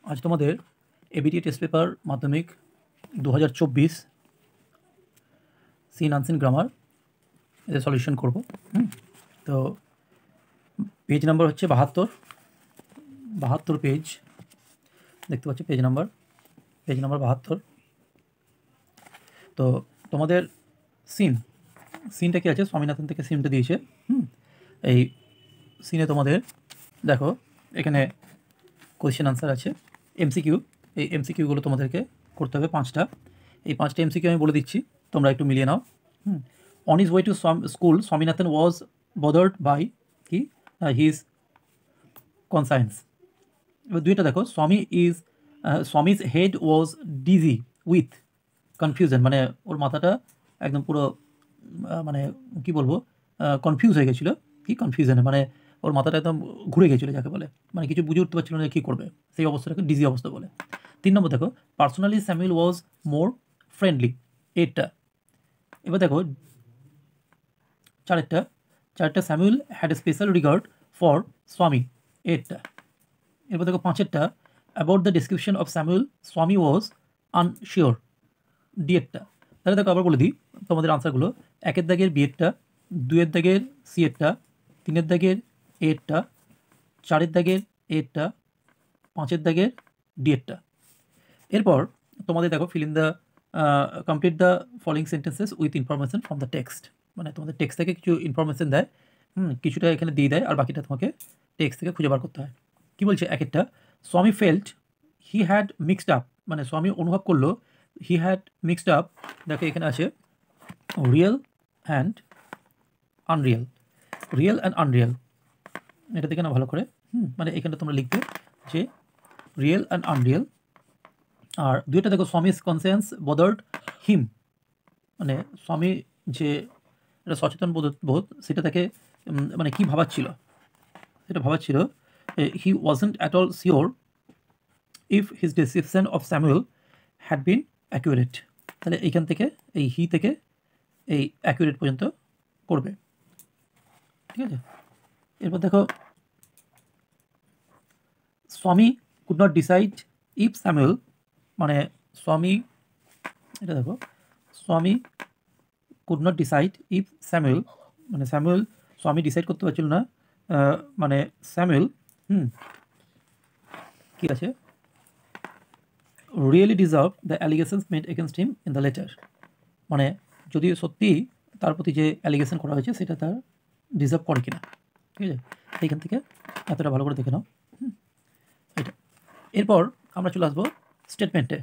আজ তোমাদের ABT test paper মাধ্যমিক 2024 সিন আনসিন গ্রামার এদের সলিউশন করব। তো পেজ নাম্বার হচ্ছে 72 পেজ দেখতে পাচ্ছি, পেজ নাম্বার 72। তো তোমাদের সিনটা কি আছে, স্বামীনাথন থেকে সিনটা দিয়েছে। এই সিনে তোমাদের দেখো এখানে কোয়েশ্চেন আনসার আছে, এমসিকিউ। এই এমসিকিউগুলো তোমাদেরকে করতে হবে 5টা। এই 5টা এমসিকিউ আমি বলে দিচ্ছি, তোমরা একটু মিলিয়ে নাও। On his way to school Swaminathan was bothered by কি হিজ কনসায়েন্স। এবার দুইটা দেখো, Swami's head was dizzy with confusion, মানে ওর মাথাটা একদম পুরো মানে কি বলবো, কনফিউজ হয়ে গেছিলো। কি কনফিউশনে, মানে ওর মাথাটা একদম ঘুরে গেছিলো, যাকে বলে মানে কিছু বুঝে উঠতে পারছিল না কী করবে, সেই অবস্থাটাকে ডিজি অবস্থা বলে। 3 নম্বর দেখো, personally Samuel was more friendly, এইটা। এবার দেখো চারটা Samuel had a special regard for স্বামী, এইটা। এরপর দেখো 5টা, about the description of Samuel স্বামী ওয়াজ আনশিওর, ডিএডটা। তাহলে দেখো আবার বলে দিই তোমাদের আনসারগুলো। 1-এর দাগের বিএডটা, 2-এর দাগের সিএডটা, 3-এর দাগের এডটা, 4-এর দাগের এডটা, 5-এর দাগের ডিএডটা। এরপর তোমাদের দেখো fill in the complete the following sentences with information from the text, মানে তোমাদের টেক্সট থেকে কিছু ইনফরমেশন দেয়, কিছুটা এখানে দিয়ে দেয়, আর বাকিটা তোমাকে টেক্সট থেকে খুঁজে বার করতে হয়। কী বলছে 1-একটা, স্বামী felt he had mixed up, মানে স্বামী অনুভব করলো হি হ্যাড মিক্সড আপ। দেখো এখানে আছে real and Unreal, real and Unreal, এটা দেখে না ভালো করে। মানে এখানে তোমরা লিখবে যে রিয়েল অ্যান্ড আনরিয়েল। আর 2টা দেখো, স্বামীজ কনসিয়েন্স বদার্ড হিম, মানে স্বামী যে এটা সচেতন বোধ সেটা তাকে মানে কী ভাবাচ্ছিল, সেটা ভাবাচ্ছিল he wasn't at all sure if his description of Samuel had been accurate. তাহলে এইখান থেকে এই হি থেকে এই অ্যাকুরেট পর্যন্ত করবে, ঠিক আছে। এরপর দেখো, স্বামী could not decide if Samuel, মানে স্বামী, এটা দেখো স্বামী could not decide if Samuel, মানে স্বামী ডিসাইড করতে পারছিল না, মানে স্যামুয়েল কি আছে, really deserve the allegations made against him in the letter, মানে যদি সত্যি তার প্রতি যে অ্যালিগেশন করা হয়েছে সেটা তার ডিজার্ভ করে কিনা, ঠিক আছে। এইখান থেকে এতটা ভালো করে দেখে নাও এটা। এরপর আমরা চলে আসবো স্টেটমেন্টে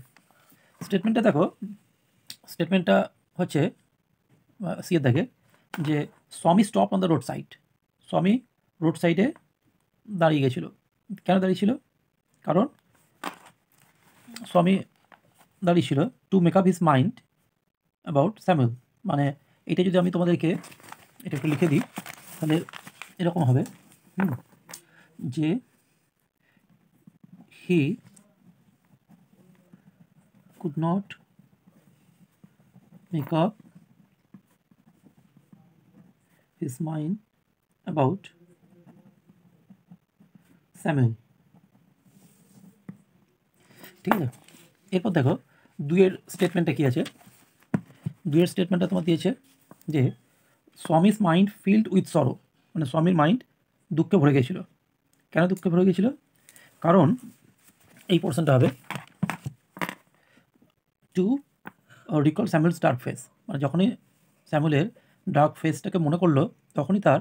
দেখো, স্টেটমেন্টটা হচ্ছে সিয়ের দেখে যে স্বামী stop on the road side, স্বামী রোড সাইডে দাঁড়িয়ে গেছিলো। কেন দাঁড়িয়েছিল? কারণ স্বামী দাঁড়িয়েছিল to make up his mind about Samuel, মানে এটা যদি আমি তোমাদেরকে এটা একটু লিখে দিই তাহলে এরকম হবে যে he could not make up his mind about Samuel, ঠিক আছে। এরপর দেখো 2-এর স্টেটমেন্টটা কী আছে, 2-এর স্টেটমেন্টটা তোমার দিয়েছে যে Swami's mind filled with sorrow, মানে স্বামীর মাইন্ড দুঃখে ভরে গেছিল। কেন দুঃখে ভরে গেছিল? কারণ এই পোর্শনটা হবে to recall Samuel's dark face, মানে যখনই স্যামুয়েলের ডার্ক ফেসটাকে মনে করলো তখনই তার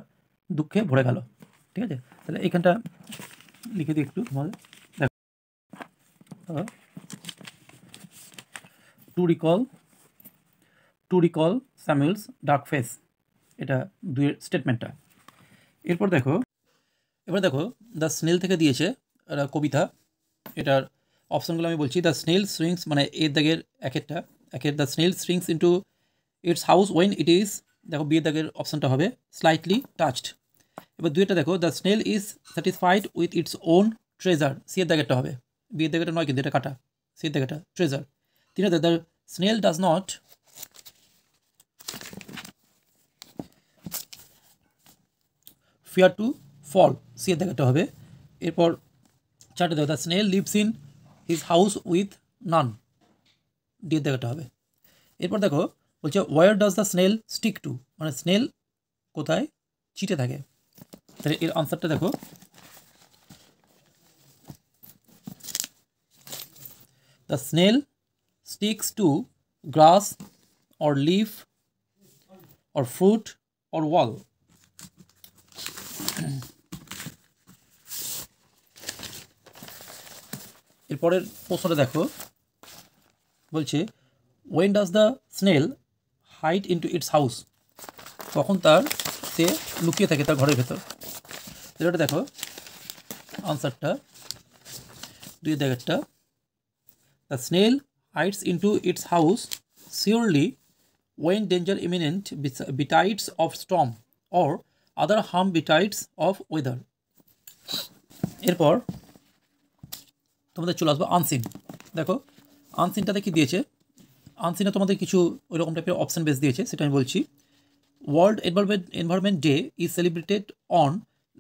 দুঃখে ভরে গেল, ঠিক আছে। তাহলে এইখানটা লিখে দিই একটু তোমাদের, দেখো to recall Samuel's dark face, এটা 2-এর স্টেটমেন্টটা। এবার দেখো দ্য স্নেল থেকে দিয়েছে একটা কবিতা, এটার অপশনগুলো আমি বলছি। দ্য স্নেল সুইংস, মানে এর দাগের একের the snail swings into its house when it is, দেখো বিয়ের দাগের অপশনটা হবে স্লাইটলি টাচড। এবার 2-এটা দেখো, the snail is satisfied with its own treasure, সিয়ের দাগেরটা হবে, বিয়ের দাগেরটা নয় কিন্তু এটা কাটা, সিয়ের দাগেরটা ট্রেজার। 3-টা the snail does not fear to fall, সিয়ের দাগেরটা হবে। এরপর 4-টা দেখো, the snail lives in his house with none, D এর জায়গাটা হবে। এরপর দেখো বলছে where does the snail stick to, মানে স্নেল কোথায় চিটে থাকে। তাহলে এর আনসারটা দেখো, the snail sticks two glass or leaf or fruit or wall। এরপরের প্রশ্নটা দেখো বলছে when does the snail hide into its house, কখন সে লুকিয়ে থাকে তার ঘরের ভেতর। এটা দেখো আনসারটা 2 জায়গাটা, the snail hides into its house surely when danger imminent betides of storm or other harm betides of weather। এরপর তোমাদের চলে আসবো আনসিন। দেখো আনসিনটাতে কি দিয়েছে, আনসিনে তোমাদের কিছু ওইরকম টাইপের অপশান বেস দিয়েছে, সেটা আমি বলছি। World environment day is celebrated on,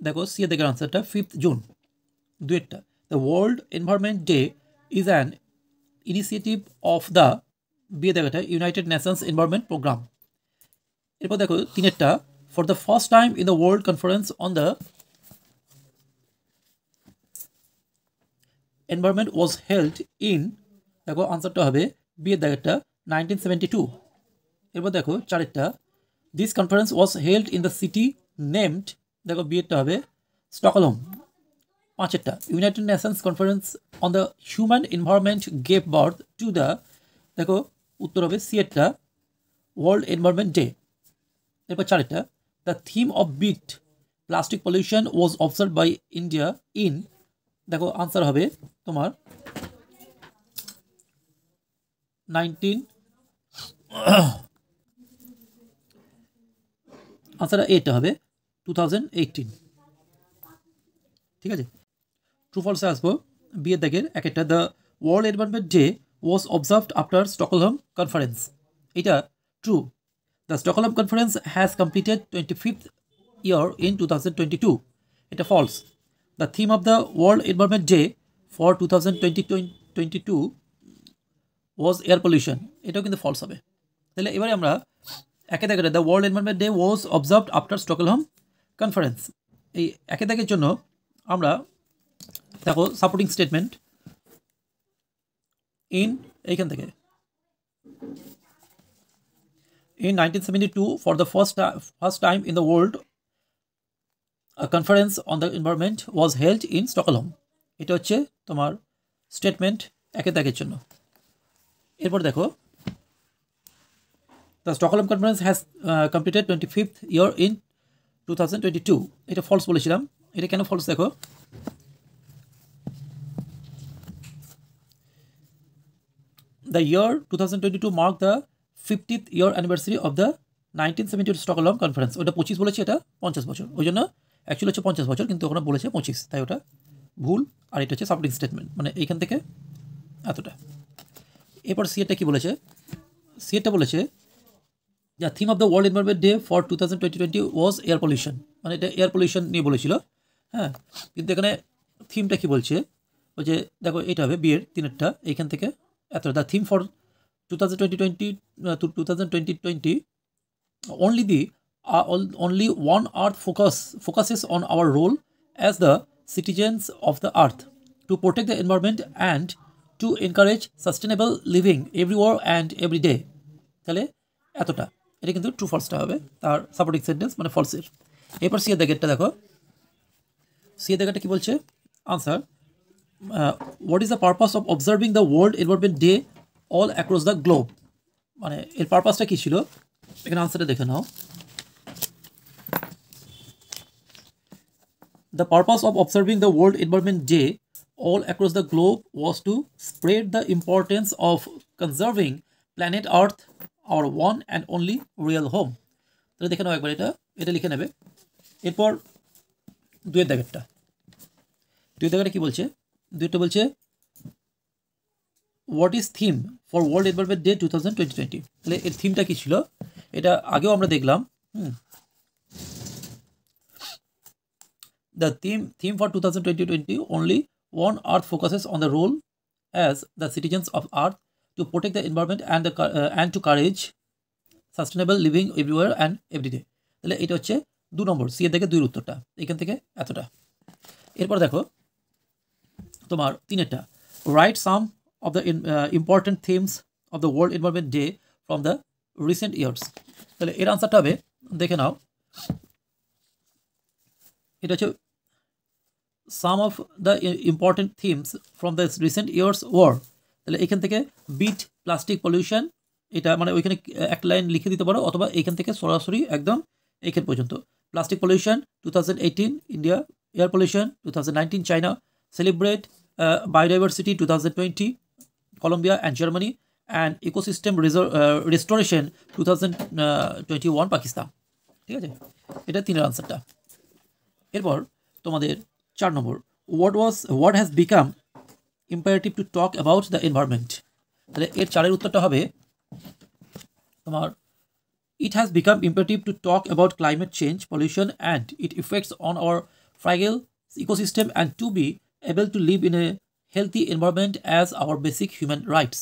দেখো সি এর দেখে আনসারটা 5th জুন, দুয়েরটা the world environment day is an initiative of the, বিয়ে দেখাটা ইউনাইটেড নেশনস এনভায়রনমেন্ট প্রোগ্রাম। এরপর দেখো তিনেরটা for the first time in the world conference on the environment was held in, দেখো আনসারটা হবে বিয়ের দাগেরটা 1972। এরপর দেখো চারেরটা this conference was held in the city named, দেখো বিয়েরটা হবে স্টকহোম। পাঁচেরটা United Nations conference on the human environment gave birth to the, দেখো উত্তর হবে সিয়েরটা ওয়ার্ল্ড এনভায়রনমেন্ট ডে। এরপর চারেরটা the theme of beat plastic pollution was observe by India in, দেখো আনসার হবে তোমার 19, আনসার এটা হবে 2018। ঠিক আছে, ট্রু ফলসে আসবো বিয়ের দাগের এক একটা, the world environment day was observed after Stockholm conference, এটা true. The Stockholm conference has completed 25th year in 2022, এটা false. The theme of the world environment day for 2022 was air pollution, এটাও কিন্তু false হবে। তাহলে এবারে আমরা একে দাগের the world environment day was observed after Stockholm conference, এই একে দাগের জন্য আমরা দেখো সাপোর্টিং স্টেটমেন্ট ইন, এইখান থেকে in 1972 for the first time in the world a conference on the environment was held in Stockholm, এটা হচ্ছে তোমার স্টেটমেন্ট একে দাগের জন্য। এরপর দেখো the Stockholm conference has completed 25th year in 2022, এটা ফলস বলেছিলাম, এটা কেন ফলস দেখো the year 2022 marked the 50th year anniversary of the 1972 Stockholm conference, ওটা 25 বলেছে, এটা 50 বছর, ওই জন্য অ্যাকচুয়ালি হচ্ছে 50 বছর, কিন্তু ওখানে বলেছে 25, তাই ওটা ভুল। আর এটা হচ্ছে সাপোর্টিং স্টেটমেন্ট, মানে এইখান থেকে এতটা। এরপর সিএটা কি বলেছে, সিএটা বলেছে the theme of the world environment day for 2020 was air pollution, মানে এটা এয়ার পলিউশন নিয়ে বলেছিল, হ্যাঁ। কিন্তু এখানে থিমটা কি বলছে, বলছে দেখো এটা হবে বিয়ের তিনেরটা, এইখান থেকে এত, the theme for 2020 only one earth focuses on our role as the citizens of the earth to protect the environment and to encourage sustainable living everywhere and every day, তাহলে এতটা, এটা কিন্তু ট্রু ফলসটা হবে তার সাপোর্টিং সেন্টেন্স, মানে ফলসের। এরপর C এর দাগেরটা দেখো, সি এর দাগেরটা কি বলছে, answer what is the purpose of observing the world environment day all across the globe, মানে এর পারপাসটা কী ছিল, এখানে আনসারটা দেখে নাও। The purpose of observing the World Environment Day all across the globe was to spread the importance of conserving planet Earth, our one and only real home। তাহলে দেখে নাও একবার, এটা লিখে নেবে। এরপর দুয়ের দাগেরটা কি বলছে, দুইটা বলছে what is theme for world environment day 2020, তাহলে এর থিমটা কী ছিল, এটা আগেও আমরা দেখলাম। The theme for 2020 only one earth focuses on the role as the citizens of Earth to protect the environment and to encourage sustainable living everywhere and everyday. তাহলে এটা হচ্ছে 2 নম্বর, সি এর থেকে 2 উত্তরটা, এখান থেকে এতটা। এরপর দেখো তোমার 3-এরটা, write some of the important themes of the world environment day from the recent years. তাহলে এর আনসারটা হবে, দেখে নাও, এটা হচ্ছে some of the important themes from the recent years war. তাহলে এখান থেকে বিট প্লাস্টিক পলিউশন, এটা মানে ওইখানে একটা লাইন লিখে দিতে পারো, অথবা এইখান থেকে সরাসরি একদম এইখান পর্যন্ত। Plastic pollution 2018 India, air pollution 2019 China, celebrate biodiversity 2020 Colombia and Germany, and ecosystem restoration 2021 Pakistan. ঠিক আছে, এটা 3-এর আনসারটা। এরপর তোমাদের 4 number, what has become imperative to talk about the environment. তাহলে এর 4-এর উত্তরটা হবে তোমার, it has become imperative to talk about climate change, pollution and its effects on our fragile ecosystem and to be able to live in a healthy environment as our basic human rights.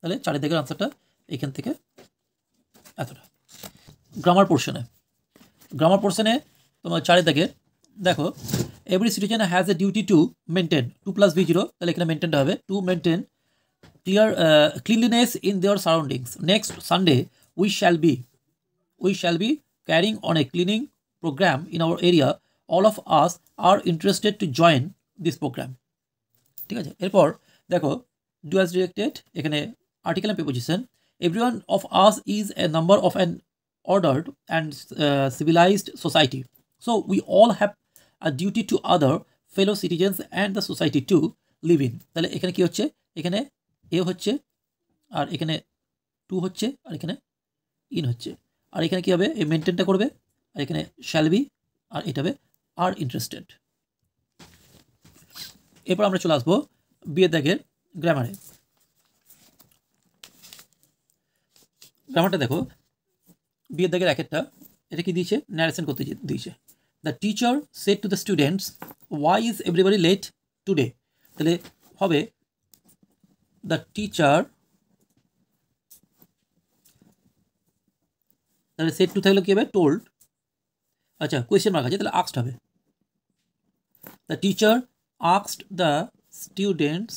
তাহলে 4-এর দিকের আনসারটা এখান থেকে এতটা। Grammar পোর্শনে তোমার 4-এর দিকে দেখো, every citizen has a duty to maintain 2 + V0, তাহলে এখানে মেনটেনটা হবে to maintain cleanliness in their surroundings. Next Sunday we shall be carrying on a cleaning program in our area. All of us are interested to join this program. ঠিক আছে, এরপর দেখো do as directed, এখানে article and preposition, everyone of us is a member of an ordered and civilized society, so we all have a duty to other fellow citizens and the society to live in. তাহলে এখানে কি হচ্ছে, এখানে এ হচ্ছে, আর এখানে two হচ্ছে, আর এখানে in হচ্ছে, আর এখানে কি হবে, এই মেনটেনটা করবে, আর এখানে শ্যাল বি, আর এটা হবে আর ইন্টারেস্টেড। এরপর আমরা চলে আসবো বিয়ের দাগের গ্রামারে। গ্রামারটা দেখো, বিয়ের দাগের একটা, এটা কি দিয়েছে, ন্যারেশন করতে দিয়েছে। The teacher said to the students, why is everybody late today. তাহলে হবে the teacher, তাহলে সেট টু থাকলে কি হবে, টোল্ড, আচ্ছা কোয়েশ্চেন মার্ক আছে, তাহলে আস্কড হবে। the teacher asked the students,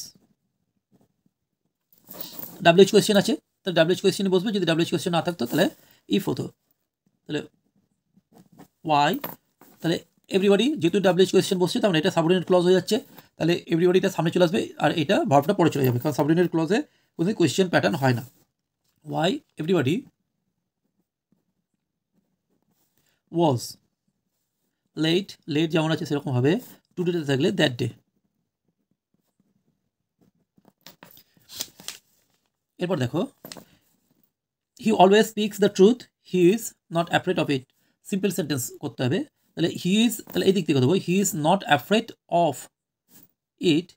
WH question আছে, তাহলে WH কোয়েশ্চেনে বসবে, যদি WH কোয়েশ্চেন না থাকতো তাহলে ইফ হতো, তাহলে ওয়াই, তাহলে এভরিবডি, যেহেতু WH কোয়েশ্চেন বসছে তার মানে এটা সাবঅর্ডিনেট ক্লজ হয়ে যাচ্ছে, তাহলে এভরিবডিটা সামনে চলে আসবে, আর এটা ভার্বটা পরে চলে যাবে, কারণ সাবঅর্ডিনেট ক্লজে কোনো কোয়েশ্চেন প্যাটার্ন হয় না। ওয়াই এভরিবডি ওয়াজ লেট, যেমন আছে সেরকম হবে, টুডেতে থাকলে দ্যাট ডে। এরপর দেখো, he always speaks the truth, he is not afraid of it. Simple sentence করতে হবে, তাহলে হি ইজ, তাহলে এই দিক থেকে দেবো, he is not afraid of it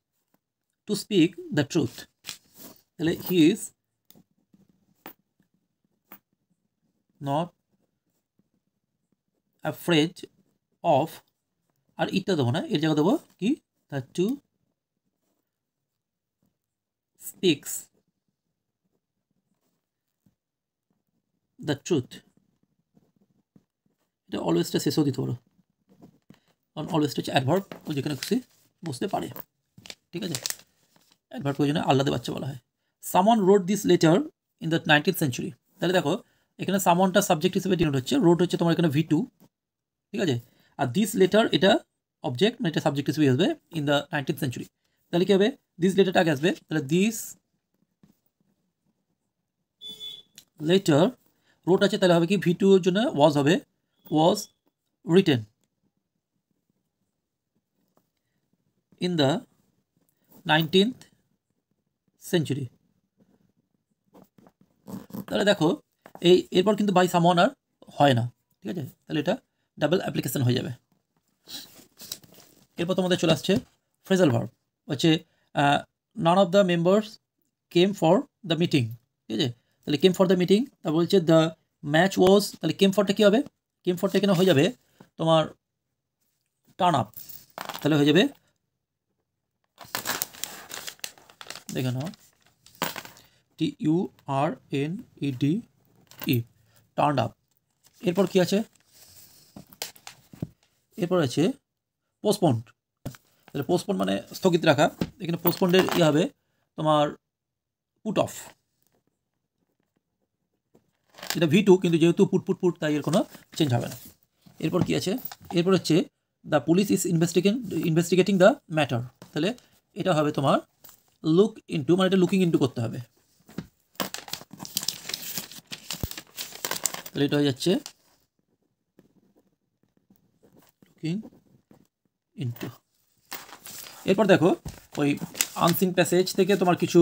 to speak the truth. তাহলে he is not afraid of, আর ইটটা দেবো না, এর জায়গা দেবো কি, the to speaks the truth। এটা অলওয়েজটা শেষেও দিতে পারো, কারণ অলওয়েজটা হচ্ছে অ্যাডভার্ব, ও যেখানে খুশি বুঝতে পারে। ঠিক আছে, অ্যাডভার্ব প্রয়োজনে আল্লাদে বাচ্চা বলা হয়। Someone wrote this letter in the 19th century। তাহলে দেখো এখানে সামওয়ানটা সাবজেক্ট হিসেবে ডিনোট হচ্ছে, রোড হচ্ছে তোমার এখানে V2, ঠিক আছে, আর দিস লেটার এটা অবজেক্ট, মানে এটা সাবজেক্ট হিসেবে আসবে ইন দ্য 19th century। তাহলে কি হবে, দিস লেটারটা আগে আসবে, তাহলে দিস লেটার, রোড আছে, তাহলে হবে কি V2 এর জন্য ওয়াজ হবে, was written in the 19th century। তাহলে দেখো এরপর কিন্তু বাই সামওয়ান আর হয় না, ঠিক আছে, তাহলে এটা ডাবল অ্যাপ্লিকেশন হয়ে যাবে। এরপর তোমাদের চলে আসছে ফ্রেজাল ভার্ব, হচ্ছে none of the members came for the meeting, ঠিক আছে, তাহলে কেম ফর দ্য মিটিং, তারপর বলছে দ্য ম্যাচ ওয়াজ, তাহলে কেম ফরটা কী হবে, কেম ফরটা এখানে হয়ে যাবে তোমার টার্ন আপ, তাহলে হয়ে যাবে দেখে নাও, TURNED, টার্ন আপ। এরপর কি আছে, এরপর আছে পোস্টপন্ড। তাহলে পোস্টপন্ড মানে স্থগিত রাখা, এখানে পোস্টপন্ডের হবে তোমার পুট অফ, এটা V2, কিন্তু যেহেতু পুট তাই এর কোনো চেঞ্জ হবে না। এরপর কি আছে, এরপর হচ্ছে the police is investigating the matter, তাহলে এটা হবে তোমার লুক ইনটু, মানে এটা লুকিং ইনটু করতে হবে, তাহলে এটা হয়ে যাচ্ছে লুকিং ইনটু। এরপর দেখো ওই আনসিন প্যাসেজ থেকে তোমার কিছু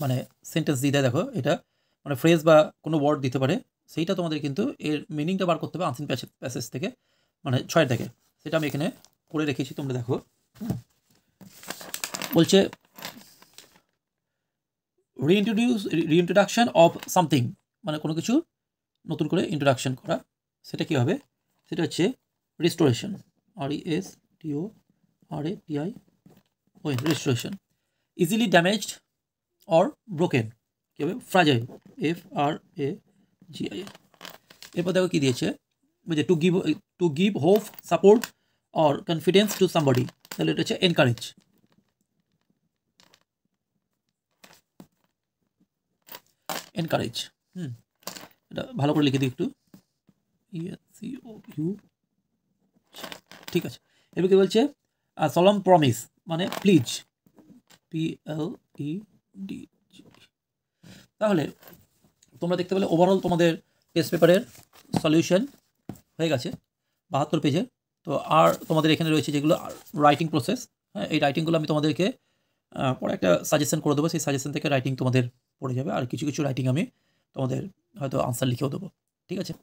মানে সেন্টেন্স দিয়ে দেয়, দেখো এটা মানে ফ্রেজ বা কোনো ওয়ার্ড দিতে পারে, সেইটা তোমাদের কিন্তু এর মিনিংটা বার করতে হবে আনসিন প্যাসেজ থেকে, মানে 6 থেকে, সেটা আমি এখানে করে রেখেছি, তোমরা দেখো। বলছে রিইন্ট্রোডাকশন অফ সামথিং, মানে কোনো কিছু নতুন করে ইন্ট্রোডাকশন করা, সেটা কি হবে, সেটা হচ্ছে restoration, RESTORATION, restoration. Easily damaged or broken কী হবে, ফ্রাজাইল, FRAGIL। এরপর দেখো কী দিয়েছে, বুঝে to give hope, support or confidence to somebody, তাহলে এটা হচ্ছে এনকারেজ। এনকারেজ, এটা ভালো করে লিখে দিই একটু, ESCOU, ঠিক আছে। এবার কি বলছে, সলম প্রমিস মানে প্লিজ, PLED। তাহলে তোমরা দেখতে পেলে ওভারঅল তোমাদের টেস্ট পেপারের সলিউশন হয়ে গেছে 72 পেজের। তো আর তোমাদের এখানে রয়েছে যেগুলো রাইটিং প্রসেস, হ্যাঁ, এই রাইটিংগুলো আমি তোমাদেরকে পরে একটা সাজেশন করে দেবো, সেই সাজেশন থেকে রাইটিং তোমাদের পড়ে যাবে, আর কিছু কিছু রাইটিং আমি তোমাদের হয়তো আনসার লিখেও দেবো, ঠিক আছে।